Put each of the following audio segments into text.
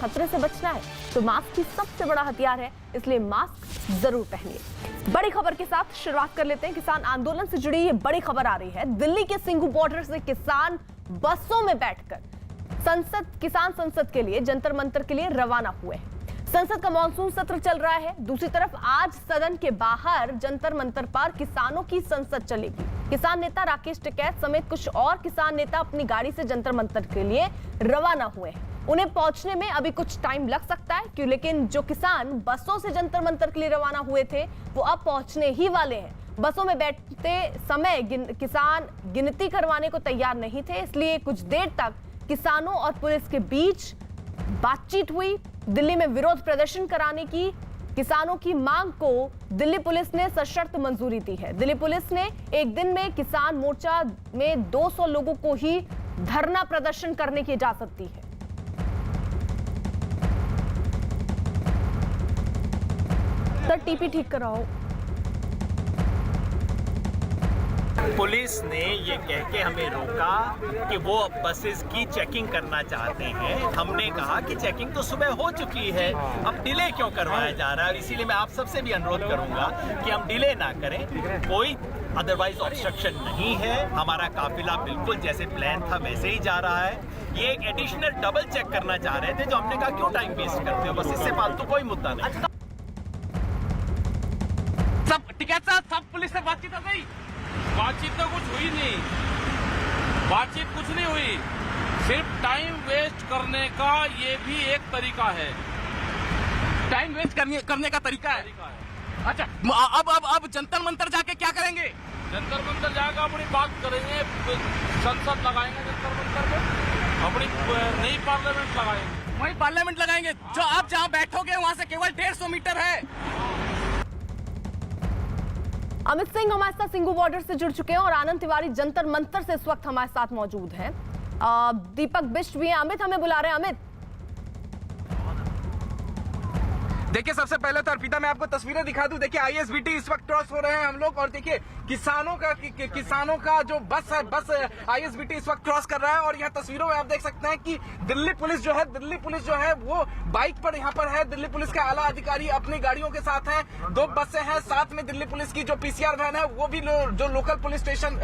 खतरे से बचना है तो मास्क ही सबसे बड़ा हथियार है, इसलिए मास्क जरूर पहनिए। बड़ी खबर के साथ शुरुआत कर लेते हैं। किसान आंदोलन से जुड़ी ये बड़ी खबर आ रही है। दिल्ली के सिंघू बॉर्डर से किसान बसों में बैठकर किसान संसद के लिए जंतर मंतर के लिए रवाना हुए हैं। संसद का मॉनसून सत्र चल रहा है। दूसरी तरफ आज सदन के बाहर जंतर मंतर पर किसानों की संसद चलेगी। किसान नेता राकेश टिकैत समेत कुछ और किसान नेता अपनी गाड़ी से जंतर मंतर के लिए रवाना हुए हैं। उन्हें पहुंचने में अभी कुछ टाइम लग सकता है क्यों, लेकिन जो किसान बसों से जंतर मंतर के लिए रवाना हुए थे वो अब पहुंचने ही वाले हैं। बसों में बैठते समय किसान गिनती करवाने को तैयार नहीं थे, इसलिए कुछ देर तक किसानों और पुलिस के बीच बातचीत हुई। दिल्ली में विरोध प्रदर्शन कराने की किसानों की मांग को दिल्ली पुलिस ने सशर्त मंजूरी दी है। दिल्ली पुलिस ने एक दिन में किसान मोर्चा में 200 लोगों को ही धरना प्रदर्शन करने की इजाजत दी है। सर टीपी ठीक कराओ। पुलिस ने ये कह के हमें रोका कि वो बसेस की चेकिंग करना चाहते हैं। हमने कहा कि चेकिंग तो सुबह हो चुकी है, अब डिले क्यों करवाया जा रहा है। इसीलिए मैं आप सबसे भी अनुरोध करूंगा कि हम डिले ना करें। कोई अदरवाइज ऑब्स्ट्रक्शन नहीं है, हमारा काफिला बिल्कुल जैसे प्लान था वैसे ही जा रहा है। ये एक एडिशनल डबल चेक करना चाह रहे थे, जो हमने कहा क्यों टाइम वेस्ट करते हो, बस इससे फालतू कोई मुद्दा नहीं। सब टिकैत साहब, सब पुलिस से बातचीत हो गई? बातचीत तो कुछ हुई नहीं, बातचीत कुछ नहीं हुई। सिर्फ टाइम वेस्ट करने का ये भी एक तरीका है। टाइम वेस्ट करने का तरीका है। अच्छा, अब जंतर मंतर जाके क्या करेंगे? जंतर मंतर जाकर अपनी बात करेंगे, संसद लगाएंगे जंतर मंतर में, अपनी नई पार्लियामेंट लगाएंगे। वही पार्लियामेंट लगाएंगे। जो आप जहाँ बैठोगे वहाँ से केवल 150 मीटर है। अमित सिंह हमारे साथ सिंघू बॉर्डर से जुड़ चुके हैं और आनंद तिवारी जंतर मंतर से इस वक्त हमारे साथ मौजूद हैं। दीपक बिष्ट भी हैं। अमित हमें बुला रहे हैं। अमित, देखिए, सबसे पहले तो अर्पिता मैं आपको तस्वीरें दिखा दूं। देखिए, आईएसबीटी इस वक्त क्रॉस हो रहे हैं हम लोग, और देखिए किसानों का जो बस आईएसबीटी इस वक्त क्रॉस कर रहा है। और यहाँ तस्वीरों में आप देख सकते हैं कि दिल्ली पुलिस जो है वो बाइक पर यहाँ पर है। दिल्ली पुलिस के आला अधिकारी अपनी गाड़ियों के साथ हैं। 2 बसें हैं, साथ में दिल्ली पुलिस की जो पीसीआर वैन है वो भी जो लोकल पुलिस स्टेशन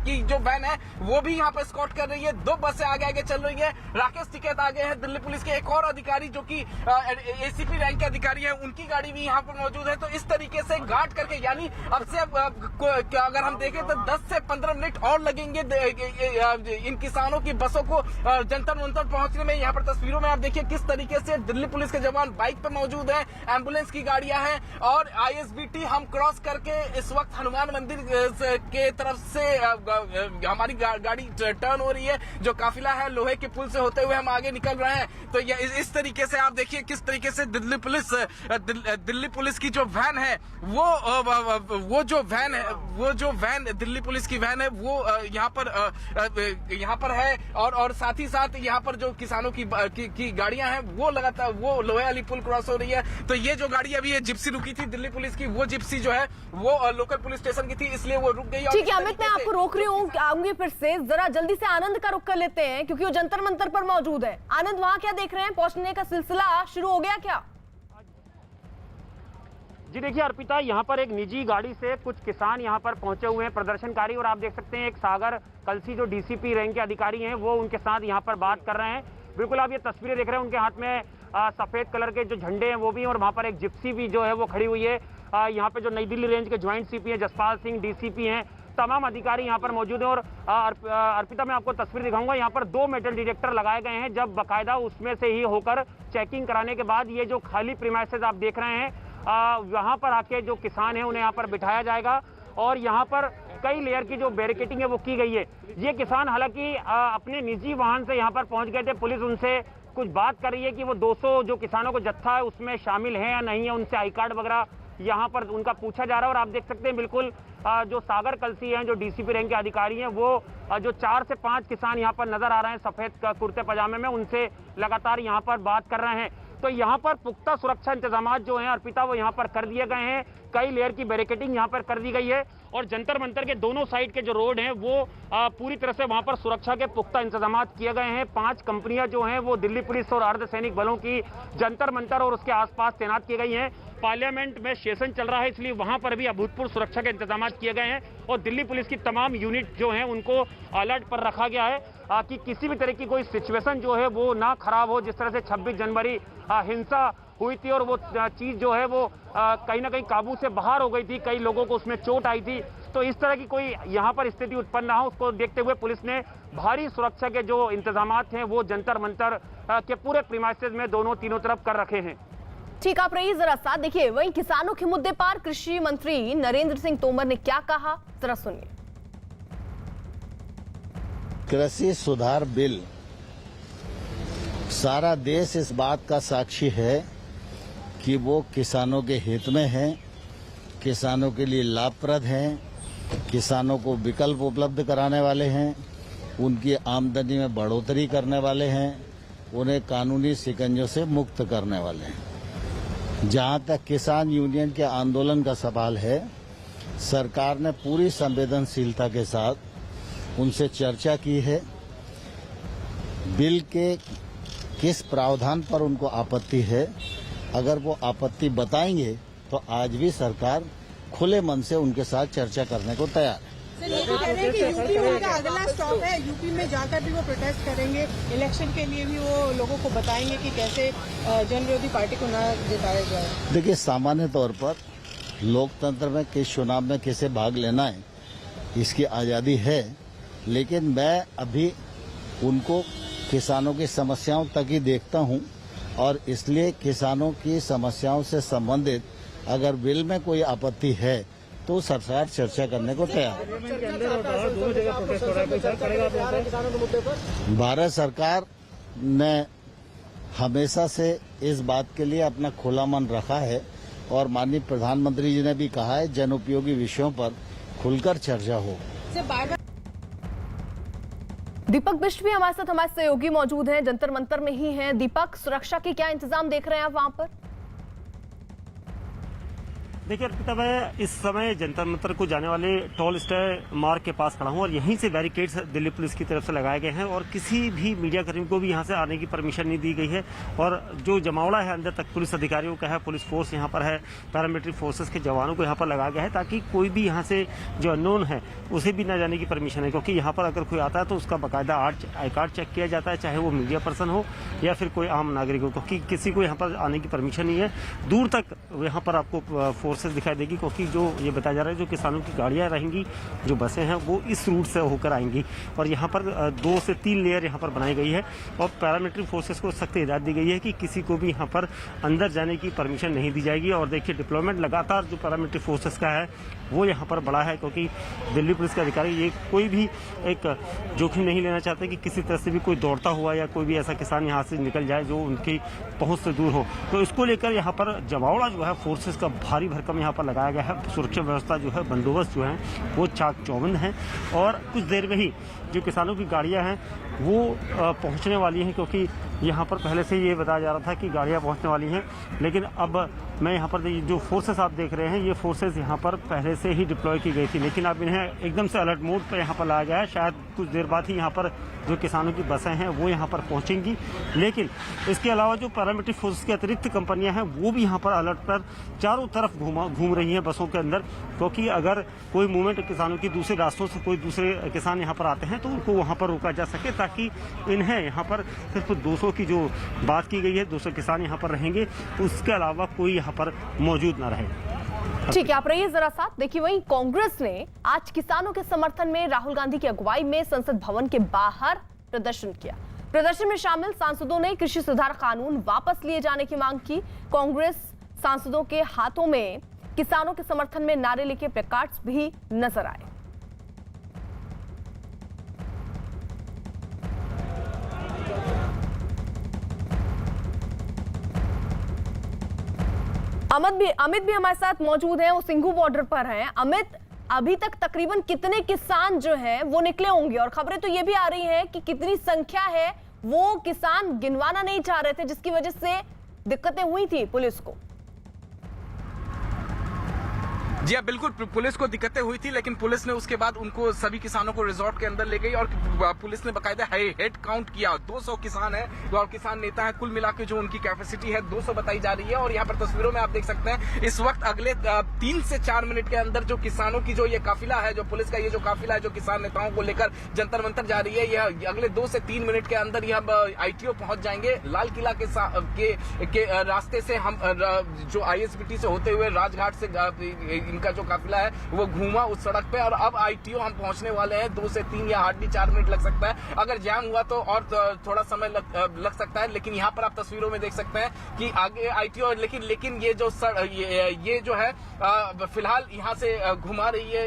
की जो वैन है वो भी यहाँ पर स्कॉट कर रही है। 2 बसें आगे चल रही है। राकेश टिकैत आ गए हैं दिल्ली पुलिस के। एक और अधिकारी जो की एसीपी रैंक के अधिकारी है, उनकी गाड़ी भी यहाँ पर मौजूद है। तो इस तरीके से गार्ड करके, यानी अब से अगर हम देखें तो 10 से 15 मिनट और लगेंगे इन किसानों की बसों को जंतर मंतर पहुंचने में। यहाँ पर तस्वीरों में आप देखिए किस तरीके से दिल्ली पुलिस के जवान बाइक पे मौजूद हैं, एम्बुलेंस की गाड़ियां हैं। और आईएसबीटी हम क्रॉस करके इस वक्त हनुमान मंदिर के तरफ से हमारी गाड़ी टर्न हो रही है। जो काफिला है लोहे के पुल से होते हुए हम आगे निकल रहे हैं। तो इस तरीके से आप देखिए किस तरीके से दिल्ली पुलिस की जो वैन है वो जो वैन दिल्ली पुलिस की वैन है वो यहाँ पर है। और साथ ही साथ यहाँ पर जो किसानों की गाड़ियां हैं वो लगातार वो लोहे वाली पुल क्रॉस हो रही है। तो ये जो गाड़ी अभी ये जिप्सी रुकी थी दिल्ली पुलिस की, वो जिप्सी जो है वो लोकल पुलिस स्टेशन की थी, इसलिए वो रुक गई। ठीक है अमित, मैं आपको रोक रही हूँ, आऊंगी फिर से। जरा जल्दी से आनंद का रुख कर लेते हैं क्योंकि वो जंतर मंतर पर मौजूद है। आनंद, वहां क्या देख रहे हैं? पहुंचने का सिलसिला शुरू हो गया क्या? जी देखिए अर्पिता, यहाँ पर एक निजी गाड़ी से कुछ किसान यहाँ पर पहुंचे हुए हैं, प्रदर्शनकारी। और आप देख सकते हैं एक सागर कलसी जो डीसीपी रैंक के अधिकारी हैं वो उनके साथ यहाँ पर बात कर रहे हैं। बिल्कुल आप ये तस्वीरें देख रहे हैं, उनके हाथ में सफेद कलर के जो झंडे हैं वो भी हैं, और वहाँ पर एक जिप्सी भी जो है वो खड़ी हुई है। यहाँ पे जो नई दिल्ली रेंज के ज्वाइंट सीपी हैं जसपाल सिंह, डीसीपी हैं, तमाम अधिकारी यहाँ पर मौजूद हैं। और अर्पिता मैं आपको तस्वीर दिखाऊंगा, यहाँ पर 2 मेटल डिटेक्टर लगाए गए हैं। जब बाकायदा उसमें से ही होकर चेकिंग कराने के बाद ये जो खाली प्रीमाइसेस आप देख रहे हैं वहां पर आके जो किसान हैं उन्हें यहाँ पर बिठाया जाएगा। और यहाँ पर कई लेयर की जो बैरिकेटिंग है वो की गई है। ये किसान हालांकि अपने निजी वाहन से यहाँ पर पहुंच गए थे। पुलिस उनसे कुछ बात कर रही है कि वो 200 जो किसानों को जत्था है उसमें शामिल है या नहीं है। उनसे आई कार्ड वगैरह यहाँ पर उनका पूछा जा रहा है। और आप देख सकते हैं बिल्कुल जो सागर कलसी हैं जो डीसीपी रैंक के अधिकारी हैं वो जो 4 से 5 किसान यहाँ पर नजर आ रहे हैं सफेद कुर्ते पजामे में, उनसे लगातार यहाँ पर बात कर रहे हैं। तो यहाँ पर पुख्ता सुरक्षा इंतजाम जो हैं अर्पिता वो यहाँ पर कर दिए गए हैं। कई लेयर की बैरिकेडिंग यहाँ पर कर दी गई है और जंतर मंतर के दोनों साइड के जो रोड हैं वो पूरी तरह से वहाँ पर सुरक्षा के पुख्ता इंतजाम किए गए हैं। 5 कंपनियां जो हैं वो दिल्ली पुलिस और अर्धसैनिक बलों की जंतर मंतर और उसके आसपास तैनात की गई हैं। पार्लियामेंट में सेशन चल रहा है इसलिए वहां पर भी अभूतपूर्व सुरक्षा के इंतजाम किए गए हैं और दिल्ली पुलिस की तमाम यूनिट जो हैं उनको अलर्ट पर रखा गया है कि किसी भी तरह की कोई सिचुएशन जो है वो ना खराब हो। जिस तरह से 26 जनवरी हिंसा हुई थी और वो चीज जो है वो कहीं ना कहीं काबू से बाहर हो गई थी, कई लोगों को उसमें चोट आई थी, तो इस तरह की कोई यहाँ पर स्थिति उत्पन्न ना हो उसको देखते हुए पुलिस ने भारी सुरक्षा के जो इंतजाम हैं वो जंतर मंतर के पूरे प्रीमाइसेस में तीनों तरफ कर रखे हैं। ठीक, आप रहिए जरा साथ। देखिए वहीं किसानों के मुद्दे पर कृषि मंत्री नरेंद्र सिंह तोमर ने क्या कहा, जरा सुनिए। कृषि सुधार बिल सारा देश इस बात का साक्षी है कि वो किसानों के हित में है, किसानों के लिए लाभप्रद हैं, किसानों को विकल्प उपलब्ध कराने वाले हैं, उनकी आमदनी में बढ़ोतरी करने वाले हैं, उन्हें कानूनी शिकंजों से मुक्त करने वाले हैं। जहां तक किसान यूनियन के आंदोलन का सवाल है, सरकार ने पूरी संवेदनशीलता के साथ उनसे चर्चा की है। बिल के किस प्रावधान पर उनको आपत्ति है, अगर वो आपत्ति बताएंगे तो आज भी सरकार खुले मन से उनके साथ चर्चा करने को तैयार है। सर ये भी कह रहे हैं कि यूपी में उनका अगला स्टॉप है, यूपी में जाकर भी वो प्रोटेस्ट करेंगे, इलेक्शन के लिए भी वो लोगों को बताएंगे कि कैसे जन विरोधी पार्टी को ना जिताया जाए। देखिए, सामान्य तौर पर लोकतंत्र में किस चुनाव में किसे भाग लेना है इसकी आज़ादी है, लेकिन मैं अभी उनको किसानों की समस्याओं तक ही देखता हूं और इसलिए किसानों की समस्याओं से संबंधित अगर बिल में कोई आपत्ति है तो सरकार चर्चा करने को तैयार है। भारत सरकार ने हमेशा से इस बात के लिए अपना खुला मन रखा है और माननीय प्रधानमंत्री जी ने भी कहा है जनोपयोगी विषयों पर खुलकर चर्चा हो। दीपक बिष्ट भी हमारे साथ, हमारे सहयोगी मौजूद हैं, जंतर मंतर में ही हैं। दीपक, सुरक्षा के क्या इंतजाम देख रहे हैं आप वहां पर? देखिए अर्पिता, मैं इस समय जंतर मंतर को जाने वाले टोल स्टे मार्ग के पास खड़ा हूं और यहीं से बैरिकेड्स दिल्ली पुलिस की तरफ से लगाए गए हैं और किसी भी मीडिया कर्मी को भी यहां से आने की परमिशन नहीं दी गई है। और जो जमावड़ा है अंदर तक पुलिस अधिकारियों का है, पुलिस फोर्स यहां पर है, पैरामिलिट्री फोर्सेस के जवानों को यहां पर लगाया गया है ताकि कोई भी यहां से जो अननोन है उसे भी न जाने की परमिशन है। क्योंकि यहाँ पर अगर कोई आता है तो उसका बाकायदा आई कार्ड चेक किया जाता है, चाहे वो मीडिया पर्सन हो या फिर कोई आम नागरिक हो, क्योंकि किसी को यहाँ पर आने की परमिशन नहीं है। दूर तक यहाँ पर आपको फोर्सेस दिखाई देगी क्योंकि जो ये बताया जा रहा है जो किसानों की गाड़ियां रहेंगी, जो बसें हैं वो इस रूट से होकर आएंगी और यहाँ पर 2 से 3 लेयर यहाँ पर बनाई गई है और पैरामिलिट्री फोर्सेस को सख्त हिदायत दी गई है कि किसी को भी यहाँ पर अंदर जाने की परमिशन नहीं दी जाएगी। और देखिए डिप्लॉयमेंट लगातार जो पैरामिलिट्री फोर्सेस का है वो यहाँ पर बड़ा है क्योंकि दिल्ली पुलिस के अधिकारी ये कोई भी एक जोखिम नहीं लेना चाहते कि किसी तरह से भी कोई दौड़ता हुआ या कोई भी ऐसा किसान यहाँ से निकल जाए जो उनकी पहुंच से दूर हो। तो इसको लेकर यहाँ पर जमावड़ा जो है फोर्सेस का भारी भरकम यहाँ पर लगाया गया है। सुरक्षा व्यवस्था जो है, बंदोबस्त जो है वो चाक चौबंद है और कुछ देर में ही जो किसानों की गाड़ियां हैं वो पहुंचने वाली हैं क्योंकि यहाँ पर पहले से ये बताया जा रहा था कि गाड़ियां पहुंचने वाली हैं। लेकिन अब मैं यहाँ पर जो फोर्सेस आप देख रहे हैं ये फोर्सेस यहाँ पर पहले से ही डिप्लॉय की गई थी, लेकिन अब इन्हें एकदम से अलर्ट मोड पर यहाँ पर लाया गया है। शायद कुछ देर बाद ही यहाँ पर जो किसानों की बसें हैं वो यहाँ पर पहुँचेंगी। लेकिन इसके अलावा जो पैरामिलिट्री फोर्स की अतिरिक्त कंपनियाँ हैं वो भी यहाँ पर अलर्ट पर चारों तरफ घूम रही हैं बसों के अंदर, क्योंकि अगर कोई मूवमेंट किसानों की दूसरे रास्तों से कोई दूसरे किसान यहाँ पर आते हैं तो उनको वहाँ पर रोका जा सके ताकि इन्हें यहाँ पर सिर्फ 200 की जो बात की गई है 200 किसान यहाँ पर रहेंगे, उसके अलावा कोई यहाँ पर मौजूद न रहे। ठीक है, आप रहिए जरा साथ। देखिए वहीं कांग्रेस ने आज किसानों के समर्थन में राहुल गांधी की अगुवाई में संसद भवन के बाहर प्रदर्शन किया। प्रदर्शन में शामिल सांसदों ने कृषि सुधार कानून वापस लिए जाने की मांग की। कांग्रेस सांसदों के हाथों में किसानों के समर्थन में नारे लेके प्लेकार्ड्स भी नजर आए। अमित भी हमारे साथ मौजूद हैं, वो सिंघू बॉर्डर पर हैं। अमित, अभी तक तकरीबन कितने किसान जो हैं वो निकले होंगे और खबरें तो ये भी आ रही हैं कि कितनी संख्या है वो किसान गिनवाना नहीं चाह रहे थे, जिसकी वजह से दिक्कतें हुई थी पुलिस को। जी हाँ, बिल्कुल पुलिस को दिक्कतें हुई थी, लेकिन पुलिस ने उसके बाद उनको सभी किसानों को रिजॉर्ट के अंदर ले गई और पुलिस ने बकायदा हेड काउंट किया। 200 किसान हैं और किसान नेता हैं, कुल मिलाकर जो उनकी कैपेसिटी है 200 बताई जा रही है। और यहाँ पर तस्वीरों में आप देख सकते हैं इस वक्त अगले 3 से 4 मिनट के अंदर जो किसानों की जो ये काफिला है, जो पुलिस का ये जो काफिला है, जो किसान नेताओं को लेकर जंतर मंतर जा रही है, यह अगले 2 से 3 मिनट के अंदर यह ITO पहुंच जाएंगे। लाल किला के रास्ते से हम जो ISBT से होते हुए राजघाट से इनका जो काफिला है वो घूमा उस सड़क पे और अब ITO हम पहुंचने वाले हैं। 2 से 3 या हार्डली 4 मिनट लग सकता है, अगर जाम हुआ तो और थोड़ा समय लग सकता है। लेकिन यहाँ पर आप तस्वीरों में देख सकते हैं कि आगे ITO, लेकिन ये जो ये जो है फिलहाल यहाँ से घुमा रही है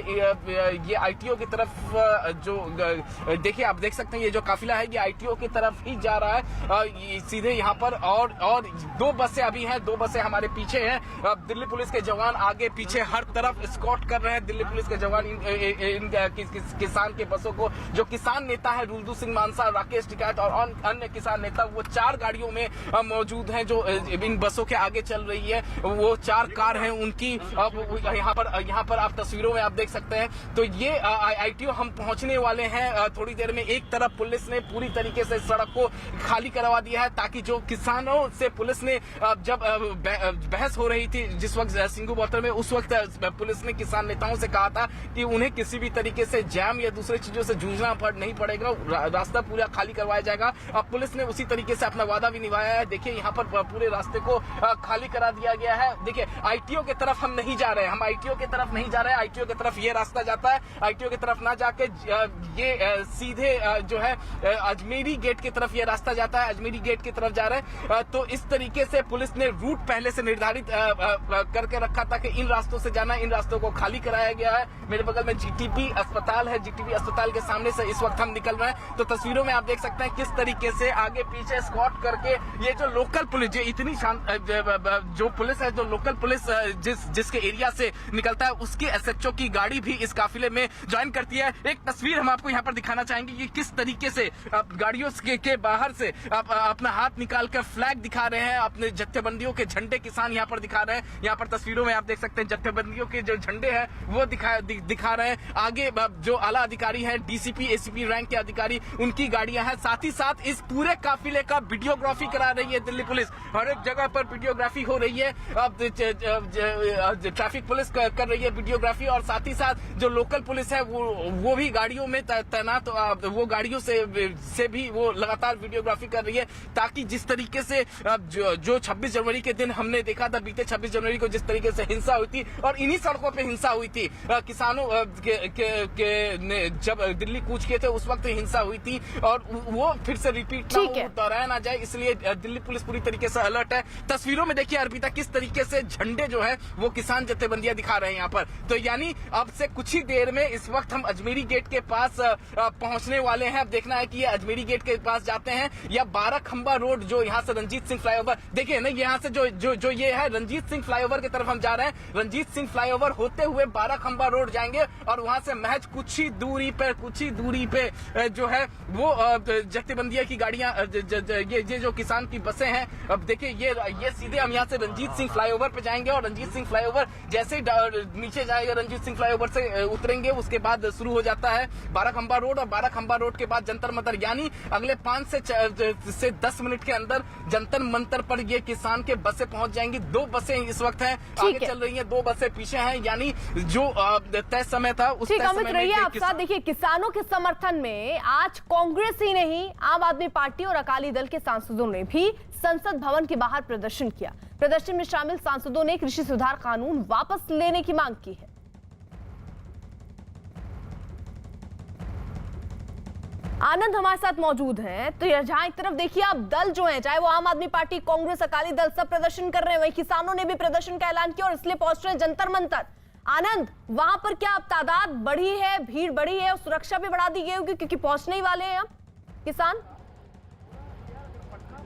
ये ITO की तरफ। जो देखिए आप देख सकते हैं ये जो काफिला है ये ITO की तरफ ही जा रहा है सीधे यहाँ पर। और 2 बसें अभी हैं, 2 बसें हमारे पीछे हैं। दिल्ली पुलिस के जवान आगे पीछे हर तरफ स्कॉट कर रहे हैं। दिल्ली पुलिस के जवान इन किसान के बसों को, जो किसान नेता है रुलदू सिंह मानसा, राकेश टिकैत और अन्य किसान नेता, वो 4 गाड़ियों में मौजूद हैं जो इन बसों के आगे चल रही है। वो 4 कार हैं उनकी। यहाँ पर आप तस्वीरों में आप देख सकते हैं। तो ये ITO हम पहुंचने वाले हैं थोड़ी देर में। एक तरफ पुलिस ने पूरी तरीके से सड़क को खाली करवा दिया है ताकि जो किसानों से पुलिस ने जब बहस हो रही थी जिस वक्त सिंगू बॉर्डर में, उस वक्त पुलिस ने किसान नेताओं से कहा था कि उन्हें किसी भी तरीके से जैम या दूसरी चीजों से जूझना नहीं पड़ेगा, रास्ता पूरा खाली करवाया जाएगा। अब पुलिस ने उसी तरीके से अपना वादा भी निभाया है। देखिए यहाँ पर पूरे रास्ते को खाली करा दिया गया है। देखिए ITO की तरफ हम नहीं जा रहे, हम ITO की तरफ नहीं जा रहे। ITO की तरफ ये रास्ता जाता है, ITO की तरफ ना जाके ये सीधे जो है अजमेरी गेट की तरफ ये रास्ता जाता है, अजमेरी गेट की तरफ जा रहे हैं। तो इस तरीके से पुलिस ने रूट पहले से निर्धारित करके रखा था कि इन रास्तों से जाना, इन रास्तों को खाली कराया गया है। मेरे बगल में GTP अस्पताल है, GTP अस्पताल के सामने से इस वक्त हम निकल रहे हैं। तो तस्वीरों में आप देख सकते हैं किस तरीके से आगे पीछे स्कॉट करके ये जो लोकल पुलिस, जो इतनी जो पुलिस है, जो लोकल पुलिस जिसके एरिया से निकलता है, उसकी SHO की गाड़ी भी इस काफिले में ज्वाइन करती है। एक तस्वीर हम आपको यहाँ पर दिखाना चाहेंगे कि किस तरीके से गाड़ियों के बाहर से अपना हाथ निकाल कर फ्लैग दिखा रहे हैं, अपने जत्थेबंदियों के झंडे किसान यहाँ पर दिखा रहे हैं। यहाँ पर तस्वीरों में आप देख सकते हैं जत्थेबंदियों के जो झंडे हैं वो दिखा रहे हैं। आगे जो आला अधिकारी हैं, DCP ACP रैंक के अधिकारी, उनकी गाड़ियां हैं। साथ ही साथ इस पूरे काफिले का वीडियोग्राफी करा रही है दिल्ली पुलिस। हर एक जगह पर वीडियोग्राफी हो रही है। अब ट्रैफिक पुलिस कर रही है वीडियोग्राफी और साथ ही साथ जो लोकल पुलिस है वो भी गाड़ियों में तैनात, वो गाड़ियों से भी वो लगातार वीडियोग्राफी कर रही है ताकि जिस तरीके से जो 26 जनवरी के दिन हमने देखा था, बीते 26 जनवरी को जिस तरीके से हिंसा हुई थी और इन्हीं सड़कों पे हिंसा हुई थी, किसानों ने जब दिल्ली कूच किए थे उस वक्त हिंसा हुई थी और वो फिर से रिपीट दोहराया ना जाए, इसलिए दिल्ली पुलिस पूरी तरीके से अलर्ट है। तस्वीरों में देखिए अर्पिता किस तरीके से झंडे जो है वो किसान जत्थेबंदियां दिखा रहे हैं यहाँ पर। तो यानी अब से कुछ ही देर में इस वक्त हम अजमेरी गेट के पास पहुंचने वाले हैं। अब देखना है कि ये अजमेरी गेट के पास जाते हैं या 12 खंबा रोड, जो यहाँ से रंजीत सिंह फ्लाईओवर, देखिए ना यहाँ से जो ये है रंजीत सिंह फ्लाईओवर की तरफ हम जा रहे हैं। रंजीत सिंह फ्लाईओवर होते हुए 12 खंबा रोड जाएंगे और वहां से महज कुछ ही दूरी पे जो है वो जत्थेबंदिया की गाड़ियां, ये जो किसान की बसें हैं। अब देखिए ये सीधे हम यहाँ से रंजीत सिंह फ्लाईओवर पे जाएंगे और रंजीत सिंह फ्लाईओवर जैसे ही नीचे जाएगा, रंजीत सिंह फ्लाईओवर से उतरेंगे, उसके बाद शुरू हो जाता है 12 खंबा रोड और 12 खंबा रोड के बाद जंतर मंतर। यानी अगले 5 से 10 मिनट के अंदर जंतर मंतर पर ये किसान के बसें पहुंच जाएंगी। 2 बसें इस वक्त हैं, आगे चल रही हैं, 2 बसें पीछे हैं। यानी जो तय समय था उस तय समय में आप साथ देखिए किसानों के समर्थन में आज कांग्रेस ही नहीं, आम आदमी पार्टी और अकाली दल के सांसदों ने भी संसद भवन के बाहर प्रदर्शन किया। प्रदर्शन में शामिल सांसदों ने कृषि सुधार कानून वापस लेने की मांग की है। आनंद हमारे साथ मौजूद हैं। तो जहां एक तरफ देखिए आप दल जो है, चाहे वो आम आदमी पार्टी, कांग्रेस, अकाली दल, सब प्रदर्शन कर रहे हैं, वहीं किसानों ने भी प्रदर्शन का ऐलान किया और इसलिए पहुंच रहे हैं जंतर मंतर। आनंद, वहां पर क्या अब तादाद बढ़ी है, भीड़ बढ़ी है और सुरक्षा भी बढ़ा दी गई होगी क्योंकि पहुंचने ही वाले हैं अब किसान?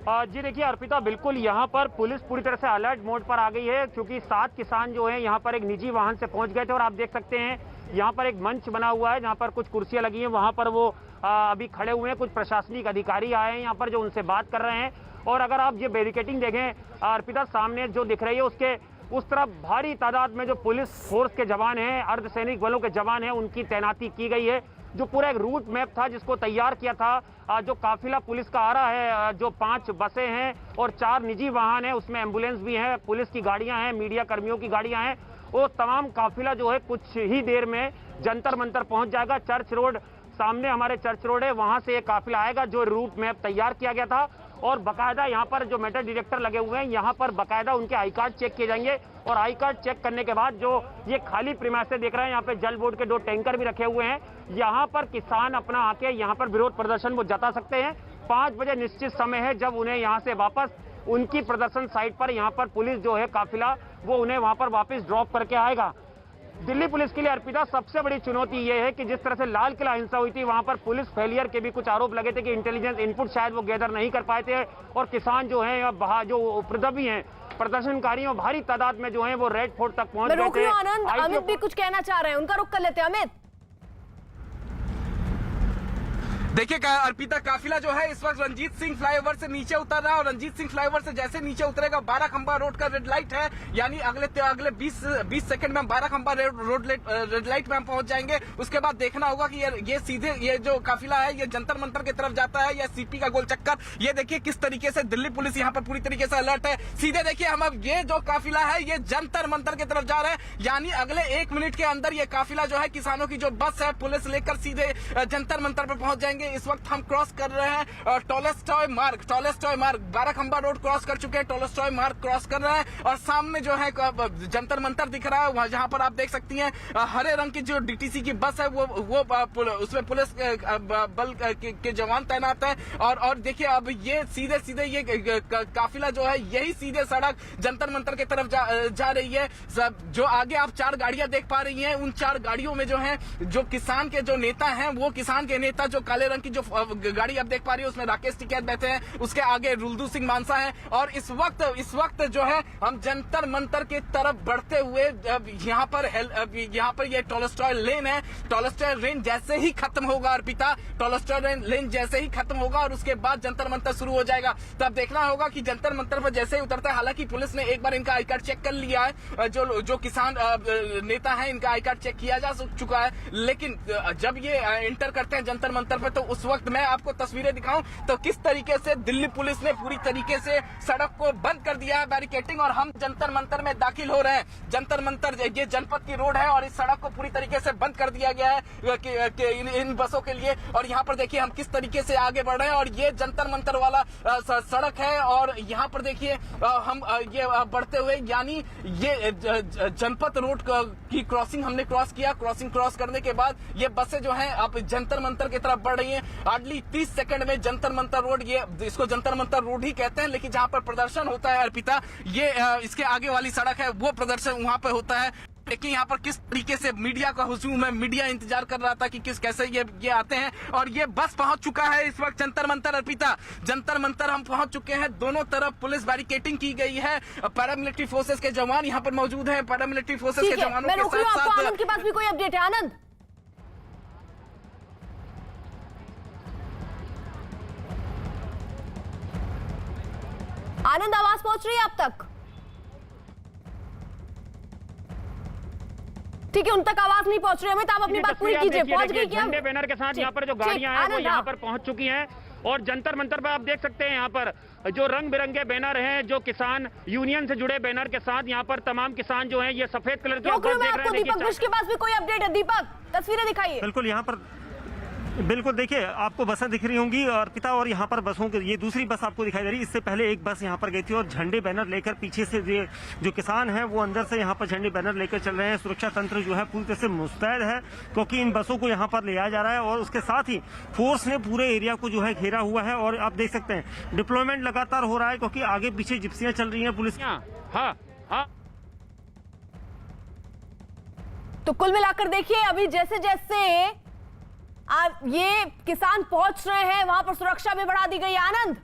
जी देखिए अर्पिता, बिल्कुल यहाँ पर पुलिस पूरी तरह से अलर्ट मोड पर आ गई है क्योंकि 7 किसान जो हैं यहाँ पर एक निजी वाहन से पहुंच गए थे और आप देख सकते हैं यहाँ पर एक मंच बना हुआ है जहाँ पर कुछ कुर्सियां लगी हैं, वहां पर वो अभी खड़े हुए हैं। कुछ प्रशासनिक अधिकारी आए हैं यहाँ पर जो उनसे बात कर रहे हैं और अगर आप ये बैरिकेडिंग देखें अर्पिता, सामने जो दिख रही है उसके उस तरफ भारी तादाद में जो पुलिस फोर्स के जवान हैं, अर्धसैनिक बलों के जवान हैं, उनकी तैनाती की गई है। जो पूरा एक रूट मैप था जिसको तैयार किया था, जो काफिला पुलिस का आ रहा है, जो 5 बसें हैं और 4 निजी वाहन हैं, उसमें एम्बुलेंस भी है, पुलिस की गाड़ियां हैं, मीडिया कर्मियों की गाड़ियां हैं, वो तमाम काफिला जो है कुछ ही देर में जंतर मंतर पहुंच जाएगा। चर्च रोड, सामने हमारे चर्च रोड है, वहां से एक काफिला आएगा जो रूट मैप तैयार किया गया था। और बकायदा यहाँ पर जो मेटल डिटेक्टर लगे हुए हैं, यहाँ पर बकायदा उनके आई कार्ड चेक किए जाएंगे और आई कार्ड चेक करने के बाद जो ये खाली प्रीमाइसेस देख रहे हैं, यहाँ पे जल बोर्ड के 2 टैंकर भी रखे हुए हैं, यहाँ पर किसान अपना आके यहाँ पर विरोध प्रदर्शन वो जता सकते हैं। 5 बजे निश्चित समय है जब उन्हें यहाँ से वापस उनकी प्रदर्शन साइट पर यहाँ पर पुलिस जो है काफिला वो उन्हें वहां पर वापस ड्रॉप करके आएगा। दिल्ली पुलिस के लिए अर्पिता सबसे बड़ी चुनौती यह है कि जिस तरह से लाल किला हिंसा हुई थी, वहां पर पुलिस फेलियर के भी कुछ आरोप लगे थे कि इंटेलिजेंस इनपुट शायद वो गैदर नहीं कर पाए थे और किसान जो हैं या जो उपद्रवी हैं, प्रदर्शनकारियों भारी तादाद में जो हैं वो रेड फोर्ट तक पहुंच गए थे। आनंद, अमित भी कुछ कहना चाह रहे हैं, उनका रुख कर लेते हैं। अमित, देखिए अर्पिता, काफिला जो है इस वक्त रंजीत सिंह फ्लाईओवर से नीचे उतर रहा है और रंजीत सिंह फ्लाईओवर से जैसे नीचे उतरेगा 12 खंबा रोड का रेड लाइट है, यानी अगले 20 सेकंड में हम 12 खंबा रेड लाइट में हम पहुंच जाएंगे। उसके बाद देखना होगा कि ये सीधे ये जो काफिला है ये जंतर मंतर की तरफ जाता है या सीपी का गोल चक्कर। ये देखिए किस तरीके से दिल्ली पुलिस यहाँ पर पूरी तरीके से अलर्ट है। सीधे देखिए हम अब ये जो काफिला है ये जंतर मंतर की तरफ जा रहा है, यानी अगले 1 मिनट के अंदर ये काफिला जो है किसानों की जो बस है पुलिस लेकर सीधे जंतर मंतर पर पहुंच जाएंगे। इस वक्त हम क्रॉस कर रहे हैं टॉलस्टॉय मार्ग 12 खंबा रोड क्रॉस कर चुके हैं, टॉलस्टॉय मार्ग क्रॉस कर रहे हैं और सामने जो है जंतर मंतर दिख रहा है, वहां जहां पर आप देख सकती हैं हरे रंग की जो डीटीसी की बस है वो उसमें पुलिस बल के जवान तैनात है। और देखिए अब ये सीधे ये काफिला जो है यही सीधे सड़क जंतर मंतर की तरफ जा रही है। जो आगे आप 4 गाड़ियां देख पा रही हैं, उन 4 गाड़ियों में जो है जो किसान के जो नेता हैं, वो किसान के नेता जो काले रंग की जो गाड़ी आप देख पा रही है उसमें राकेश टिकैत बैठे हैं, उसके आगे रुलदू सिंह मानसा है। और इस वक्त जो है हम जंतर मंतर की तरफ बढ़ते हुए यहाँ पर ये टॉलस्टॉय लेन है। टॉलस्टॉय लेन जैसे ही खत्म होगा अर्पिता, टॉलस्टॉय लेन जैसे ही खत्म होगा और उसके बाद जंतर मंतर शुरू हो जाएगा। तब देखना होगा कि जंतर मंतर पर जैसे ही उतरता है, हालांकि पुलिस ने एक बार इनका आई कार्ड चेक कर लिया है, जो किसान नेता है इनका आई कार्ड चेक किया जा चुका है, लेकिन जब ये एंटर करते हैं जंतर मंतर पर तो उस वक्त मैं आपको तस्वीरें दिखाऊं तो किस तरीके से दिल्ली पुलिस ने पूरी तरीके से सड़क को बंद कर दिया है, बैरिकेडिंग, और हम जंतर मंतर में दाखिल हो रहे हैं। जंतर मंतर ये जनपद की रोड है और इस सड़क को पूरी तरीके से बंद कर दिया गया है इन बसों के लिए। और यहाँ पर देखिए हम किस तरीके से आगे बढ़ रहे हैं और ये जंतर मंतर वाला सड़क है और यहाँ पर देखिए हम ये बढ़ते हुए, यानी ये जनपद रोड की क्रॉसिंग हमने क्रॉस किया। क्रॉसिंग क्रॉस करने के बाद ये बसें जो हैं अब जंतर मंतर की तरफ बढ़ रही हैं। हार्डली 30 सेकंड में जंतर मंतर रोड, ये इसको जंतर मंतर रोड ही कहते हैं, लेकिन जहां पर प्रदर्शन होता है अर्पिता, ये इसके आगे वाली सड़क है, वो प्रदर्शन वहां पे होता है। देखिए यहाँ पर किस तरीके से मीडिया का हुजूम है, मीडिया इंतजार कर रहा था कि कैसे ये आते हैं और ये बस पहुंच चुका है इस वक्त जंतर मंतर अर्पिता। जंतर मंतर हम पहुंच चुके हैं, दोनों तरफ पुलिस बैरिकेडिंग की गई है, पैरामिलिट्री फोर्सेस के जवान यहाँ पर मौजूद हैं। पैरामिलिट्री फोर्सेस के जवानों के साथ आनंद के पास भी कोई अपडेट है? आनंद, आनंद आवाज पहुंच रही है आप तक? ठीक है, उन तक आवाज नहीं पहुंच रही। अमित, आप अपनी बात पूरी कीजिए। पहुंच गई क्या? झंडे बैनर के साथ यहाँ पर जो गाड़ियां हैं वो यहाँ पर पहुंच चुकी हैं और जंतर मंतर पर आप देख सकते हैं यहाँ पर जो रंग बिरंगे बैनर हैं, जो किसान यूनियन से जुड़े बैनर के साथ यहाँ पर तमाम किसान जो हैं ये सफेद कलर के देख रहे हैं। दीपक बिष्ट के पास भी कोई अपडेट है? दीपक, तस्वीरें दिखाइए। बिल्कुल, यहाँ पर बिल्कुल देखिए आपको बसें दिख रही होंगी अर्पिता, और यहाँ पर बसों की ये दूसरी बस आपको दिखाई दे रही है। इससे पहले एक बस यहाँ पर गई थी और झंडे बैनर लेकर पीछे से जो किसान हैं वो अंदर से यहाँ पर झंडे बैनर लेकर चल रहे हैं। सुरक्षा तंत्र जो है पूरी तरह से मुस्तैद है क्योंकि इन बसों को यहाँ पर ले आया जा रहा है और उसके साथ ही फोर्स ने पूरे एरिया को जो है घेरा हुआ है और आप देख सकते हैं डिप्लॉयमेंट लगातार हो रहा है क्योंकि आगे पीछे जिप्सियां चल रही हैं पुलिस। तो कुल मिलाकर देखिए अभी जैसे जैसे ये किसान पहुंच रहे हैं वहां पर सुरक्षा भी बढ़ा दी गई है। आनंद,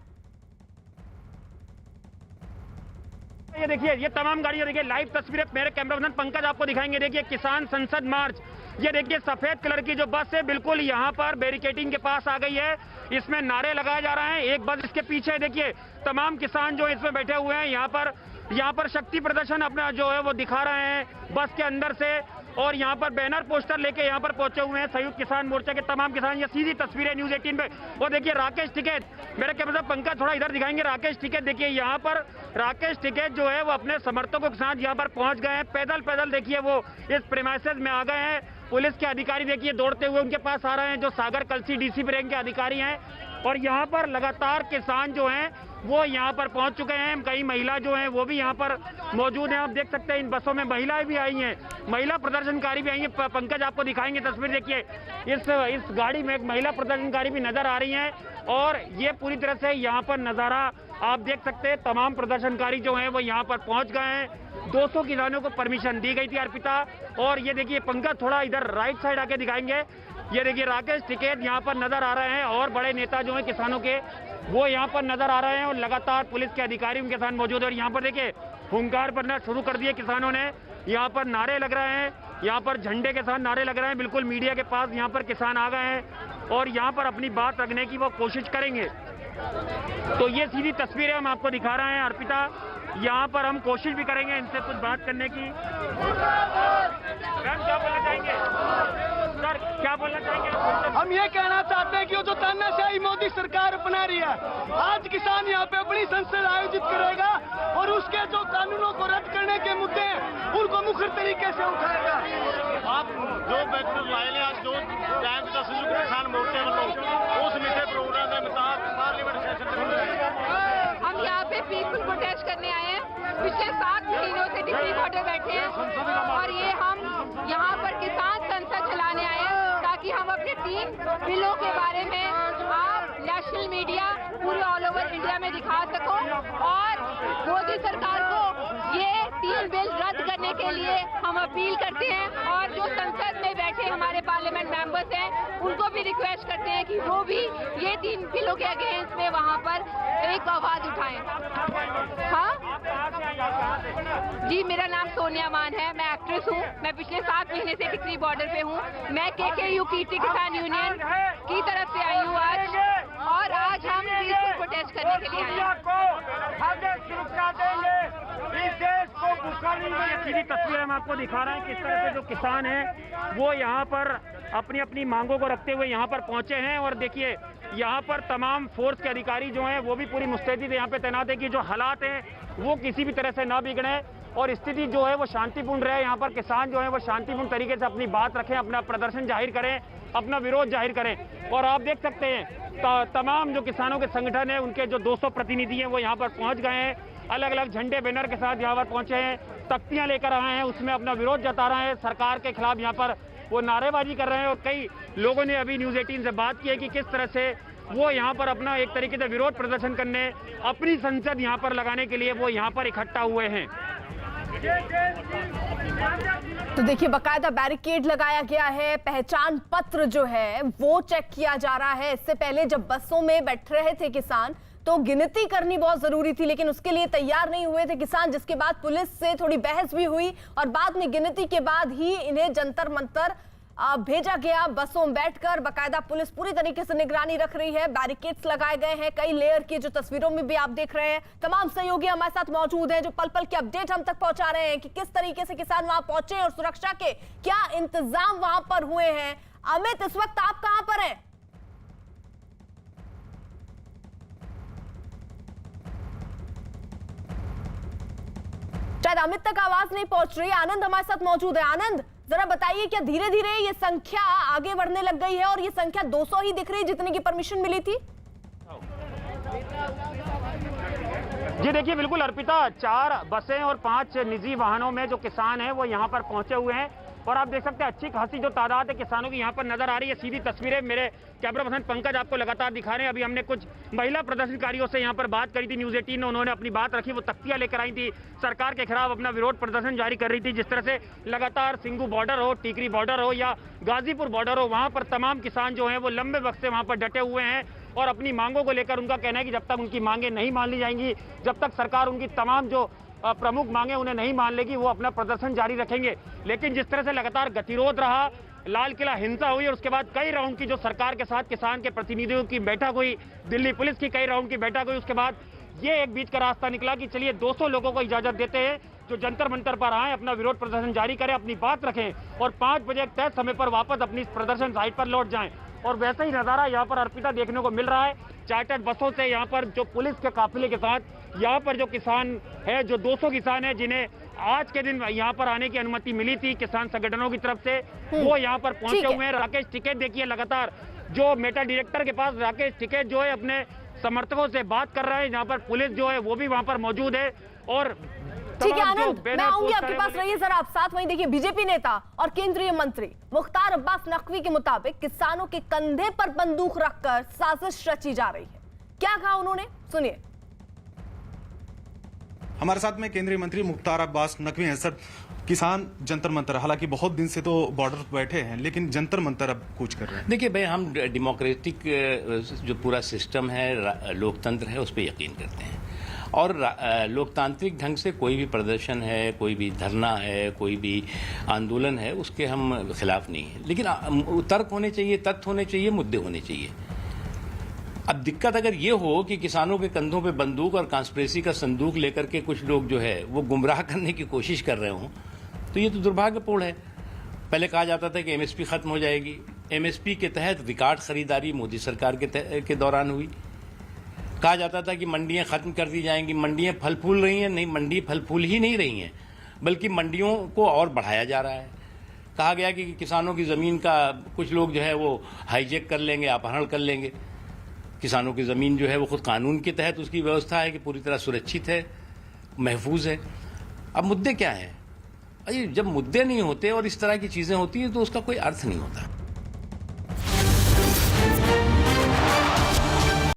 ये देखिए, ये तमाम गाड़ियां, देखिए लाइव तस्वीरें मेरे कैमरामैन पंकज आपको दिखाएंगे। देखिए किसान संसद मार्च, ये देखिए सफेद कलर की जो बस है बिल्कुल यहाँ पर बैरिकेडिंग के पास आ गई है। इसमें नारे लगाए जा रहे हैं। एक बस इसके पीछे देखिए तमाम किसान जो इसमें बैठे हुए हैं, यहाँ पर शक्ति प्रदर्शन अपना जो है वो दिखा रहे हैं बस के अंदर से। और यहाँ पर बैनर पोस्टर लेके यहाँ पर पहुंचे हुए हैं संयुक्त किसान मोर्चा के तमाम किसान। ये सीधी तस्वीरें न्यूज 18 पे। और देखिए राकेश टिकैत, मेरे कैमरा पंकज थोड़ा इधर दिखाएंगे। राकेश टिकैत देखिए, यहाँ पर राकेश टिकैत जो है वो अपने समर्थकों के साथ यहाँ पर पहुंच गए हैं। पैदल देखिए वो इस प्रेमाइसेस में आ गए हैं। पुलिस के अधिकारी देखिए दौड़ते हुए उनके पास आ रहे हैं, जो सागर कलसी डीसीपी रैंक के अधिकारी हैं। और यहाँ पर लगातार किसान जो हैं वो यहाँ पर पहुंच चुके हैं। कई महिला जो हैं वो भी यहाँ पर मौजूद हैं। आप देख सकते हैं इन बसों में महिलाएं भी आई हैं, महिला प्रदर्शनकारी भी आई हैं। पंकज आपको दिखाएंगे तस्वीर। देखिए इस गाड़ी में एक महिला प्रदर्शनकारी भी नजर आ रही हैं। और ये पूरी तरह से यहाँ पर नजारा आप देख सकते हैं। तमाम प्रदर्शनकारी जो हैं वो यहाँ पर पहुंच गए हैं। 200 किसानों को परमिशन दी गई थी अर्पिता। और ये देखिए पंकज थोड़ा इधर राइट साइड आके दिखाएंगे। ये देखिए राकेश टिकैत यहाँ पर नजर आ रहे हैं और बड़े नेता जो हैं किसानों के वो यहाँ पर नजर आ रहे हैं। और लगातार पुलिस के अधिकारी उनके साथ मौजूद है। और यहाँ पर देखिए हुंकार भरना शुरू कर दिए किसानों ने। यहाँ पर नारे लग रहे हैं, यहाँ पर झंडे के साथ नारे लग रहे हैं। बिल्कुल मीडिया के पास यहाँ पर किसान आ गए हैं और यहाँ पर अपनी बात रखने की वो कोशिश करेंगे। तो ये सीधी तस्वीरें हम आपको दिखा रहे हैं अर्पिता। यहाँ पर हम कोशिश भी करेंगे इनसे कुछ बात करने की। मैम क्या बोलना चाहेंगे? सर क्या बोलना चाहेंगे? हम ये कहना चाहते हैं कि वो जो तानाशाही मोदी सरकार अपना रही है, आज किसान यहाँ पे अपनी संसद आयोजित करेगा और उसके जो कानूनों को रद्द करने के मुद्दे हैं उनको मुखर तरीके से उठाएगा। आप जो बैठक लाए ने आज जो टाइम का संयुक्त किसान मोर्चे वालों उस मिसे प्रोग्राम के मुताबिक पार्लियामेंट सेशन हम यहाँ पे पीसफुल प्रोटेस्ट करने आए हैं। पिछले 7 महीनों से डिग्री बॉर्डर बैठे हैं और ये हम यहाँ पर किसान संसद चलाने आए हैं ताकि हम अपने 3 बिलों के बारे में आप नेशनल मीडिया पूरे ऑल ओवर इंडिया में दिखा सको और मोदी सरकार को ये 3 बिल रद्द करने के लिए हम अपील करते हैं। और जो संसद में बैठे हमारे पार्लियामेंट मेंबर्स हैं उनको भी रिक्वेस्ट करते हैं कि वो भी ये 3 बिलों के अगेंस्ट में वहाँ पर एक आवाज उठाएं। हाँ जी, मेरा नाम सोनिया मान है, मैं एक्ट्रेस हूँ। मैं पिछले 7 महीने से टिकरी बॉर्डर पे हूँ। मैं KKU कीर्ति किसान यूनियन की तरफ से आई हूँ आज, और आज हम पीसफुल प्रोटेस्ट करने के लिए आए हैं। सीधी तस्वीर हम आपको दिखा रहे हैं किस तरह से जो किसान हैं वो यहाँ पर अपनी अपनी मांगों को रखते हुए यहाँ पर पहुंचे हैं। और देखिए यहाँ पर तमाम फोर्स के अधिकारी जो हैं वो भी पूरी मुस्तैदी से यहाँ पे तैनात है कि जो हालात हैं वो किसी भी तरह से ना बिगड़े और स्थिति जो है वो शांतिपूर्ण रहे। यहाँ पर किसान जो है वो शांतिपूर्ण तरीके से अपनी बात रखें, अपना प्रदर्शन जाहिर करें, अपना विरोध जाहिर करें। और आप देख सकते हैं तमाम जो किसानों के संगठन है उनके जो 200 प्रतिनिधि हैं वो यहाँ पर पहुँच गए हैं। अलग अलग झंडे बैनर के साथ यहाँ पर पहुंचे हैं, तख्तियां लेकर आए हैं, उसमें अपना विरोध जता रहे हैं। सरकार के खिलाफ यहाँ पर वो नारेबाजी कर रहे हैं। और कई लोगों ने अभी न्यूज 18 से बात की है कि किस तरह से वो यहाँ पर अपना एक तरीके से विरोध प्रदर्शन करने, अपनी संसद यहाँ पर लगाने के लिए वो यहाँ पर इकट्ठा हुए हैं। तो देखिए बाकायदा बैरिकेड लगाया गया है, पहचान पत्र जो है वो चेक किया जा रहा है। इससे पहले जब बसों में बैठ रहे थे किसान तो गिनती करनी बहुत जरूरी थी, लेकिन उसके लिए तैयार नहीं हुए थे किसान, जिसके बाद पुलिस से थोड़ी बहस भी हुई और बाद में गिनती के बाद ही इन्हें जंतर मंतर भेजा गया। बसों में बैठकर बाकायदा पुलिस पूरी तरीके से निगरानी रख रही है, बैरिकेड्स लगाए गए हैं कई लेयर की, जो तस्वीरों में भी आप देख रहे हैं। तमाम सहयोगी हमारे साथ मौजूद हैं जो पल पल की अपडेट हम तक पहुंचा रहे हैं कि किस तरीके से किसान वहां पहुंचे और सुरक्षा के क्या इंतजाम वहां पर हुए हैं। अमित, इस वक्त आप कहां पर हैं? शायद अमित तक आवाज नहीं पहुंच रही। आनंद हमारे साथ मौजूद है। आनंद, जरा बताइए क्या धीरे धीरे ये संख्या आगे बढ़ने लग गई है और ये संख्या 200 ही दिख रही है जितने की परमिशन मिली थी? जी देखिए बिल्कुल अर्पिता, 4 बसें और 5 निजी वाहनों में जो किसान हैं वो यहाँ पर पहुंचे हुए हैं। और आप देख सकते हैं अच्छी खासी जो तादाद है किसानों की यहाँ पर नजर आ रही है। सीधी तस्वीरें मेरे कैमरा पर्सन पंकज आपको लगातार दिखा रहे हैं। अभी हमने कुछ महिला प्रदर्शनकारियों से यहाँ पर बात करी थी न्यूज 18 ने, उन्होंने अपनी बात रखी, वो तख्तियां लेकर आई थी, सरकार के खिलाफ अपना विरोध प्रदर्शन जारी कर रही थी। जिस तरह से लगातार सिंगू बॉर्डर हो, टिकरी बॉर्डर हो या गाजीपुर बॉर्डर हो, वहाँ पर तमाम किसान जो हैं वो लंबे वक्त से वहाँ पर डटे हुए हैं और अपनी मांगों को लेकर उनका कहना है कि जब तक उनकी मांगे नहीं मान ली जाएंगी, जब तक सरकार उनकी तमाम जो प्रमुख मांगे उन्हें नहीं मान लेगी, वो अपना प्रदर्शन जारी रखेंगे। लेकिन जिस तरह से लगातार गतिरोध रहा, लाल किला हिंसा हुई और उसके बाद कई राउंड की जो सरकार के साथ किसान के प्रतिनिधियों की बैठक हुई, दिल्ली पुलिस की कई राउंड की बैठक हुई, उसके बाद ये एक बीच का रास्ता निकला कि चलिए 200 लोगों को इजाजत देते हैं जो जंतर मंतर पर आए, अपना विरोध प्रदर्शन जारी करें, अपनी बात रखें और 5 बजे तय समय पर वापस अपनी प्रदर्शन साइट पर लौट जाएं। और वैसा ही नजारा यहाँ पर अर्पिता देखने को मिल रहा है। चार्टर्ड बसों से यहाँ पर जो पुलिस के काफिले के साथ यहाँ पर जो किसान है, जो 200 किसान है जिन्हें आज के दिन यहाँ पर आने की अनुमति मिली थी किसान संगठनों की तरफ से, वो यहाँ पर पहुंचे हुए हैं। राकेश टिकैत देखिए लगातार जो मेटा डायरेक्टर के पास राकेश टिकैत जो है अपने समर्थकों से बात कर रहे हैं। यहाँ पर पुलिस जो है वो भी वहाँ पर मौजूद है। और ठीक है आनंद, मैं आऊंगी आपके पास, रहिए जरा आप साथ। वहीं देखिए बीजेपी नेता और केंद्रीय मंत्री मुख्तार अब्बास नकवी के मुताबिक किसानों के कंधे पर बंदूक रखकर साजिश रची जा रही है। क्या कहा उन्होंने, सुनिए। हमारे साथ में केंद्रीय मंत्री मुख्तार अब्बास नकवी हैं। सर, किसान जंतर मंतर, हालांकि बहुत दिन से तो बॉर्डर पर बैठे हैं, लेकिन जंतर मंतर अब कूच कर रहे हैं। देखिए भाई, हम डेमोक्रेटिक जो पूरा सिस्टम है, लोकतंत्र है, उस पर यकीन करते हैं और लोकतांत्रिक ढंग से कोई भी प्रदर्शन है, कोई भी धरना है, कोई भी आंदोलन है, उसके हम खिलाफ नहीं है। लेकिन तर्क होने चाहिए, तथ्य होने चाहिए, मुद्दे होने चाहिए। अब दिक्कत अगर ये हो कि किसानों के कंधों पे बंदूक और कॉन्स्पिरेसी का संदूक लेकर के कुछ लोग जो है वो गुमराह करने की कोशिश कर रहे हों, तो ये तो दुर्भाग्यपूर्ण है। पहले कहा जाता था कि एमएसपी खत्म हो जाएगी। एमएसपी के तहत रिकॉर्ड खरीदारी मोदी सरकार के दौरान हुई। कहा जाता था कि मंडियां खत्म कर दी जाएंगी। मंडियां फल फूल रही हैं, नहीं, मंडी फल फूल ही नहीं रही हैं, बल्कि मंडियों को और बढ़ाया जा रहा है। कहा गया कि किसानों की ज़मीन का कुछ लोग जो है वो हाईजैक कर लेंगे, अपहरण कर लेंगे। किसानों की ज़मीन जो है वो खुद कानून के तहत उसकी व्यवस्था है कि पूरी तरह सुरक्षित है, महफूज है। अब मुद्दे क्या हैं? जब मुद्दे नहीं होते और इस तरह की चीज़ें होती हैं तो उसका कोई अर्थ नहीं होता।